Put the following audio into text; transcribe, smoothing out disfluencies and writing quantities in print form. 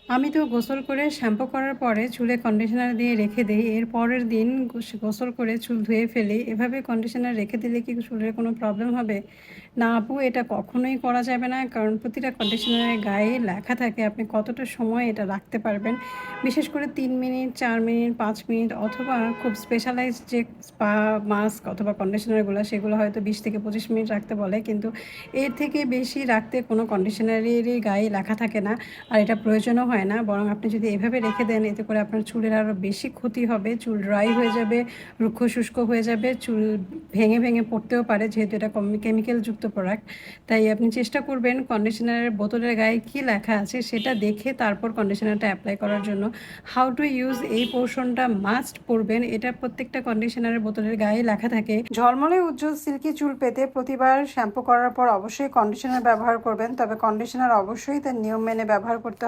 আমি তো গোসল করে শ্যাম্পু করার পরে চুলে কন্ডিশনার দিয়ে রেখে দেই। এর পরের দিন গোসল করে চুল ধুয়ে ফেলি। এভাবে কন্ডিশনার রেখে দিলে কি চুলের কোনো প্রবলেম হবে? না আপু, এটা কখনোই করা যাবে না। কারণ প্রতিটা কন্ডিশনারের গায়ে লেখা থাকে আপনি কতটা সময় এটা রাখতে পারবেন। বিশেষ করে ৩ মিনিট, ৪ মিনিট, ৫ মিনিট অথবা খুব স্পেশালাইজড যে স্পা মাস্ক অথবা কন্ডিশনারগুলো সেগুলো হয়তো ২০ থেকে ২৫ মিনিট রাখতে বলে। কিন্তু এর থেকে বেশি রাখতে কোনো কন্ডিশনারেরই গায়ে লেখা থাকে না। আর এটা প্রয়োজনও হয় না। বরং আপনি যদি এভাবে রেখে দেন এতে করে আপনার চুলের আরও বেশি ক্ষতি হবে। চুল ড্রাই হয়ে যাবে, রুক্ষ শুষ্ক হয়ে যাবে, চুল ভেঙে, ভেঙে পড়তেও পারে যেহেতু এটা কেমিক্যালযুক্ত প্রোডাক্ট। তাই আপনি চেষ্টা করবেন কন্ডিশনারের বোতলের গায়ে কী লেখা আছে সেটা দেখে তারপর কন্ডিশনারটা অ্যাপ্লাই করার জন্য। হাউ টু ইউজ এই পোরশনটা মাস্ট পড়বেন। এটা প্রত্যেকটা কন্ডিশনারের বোতলের গায়ে লেখা থাকে। ঝলমলে উজ্জ্বল সিল্কি চুল পেতে প্রতিবার শ্যাম্পু করার পর অবশ্যই কন্ডিশনার ব্যবহার করবেন। তবে কন্ডিশনার অবশ্যই তার নিয়ম মেনে ব্যবহার করতে হবে।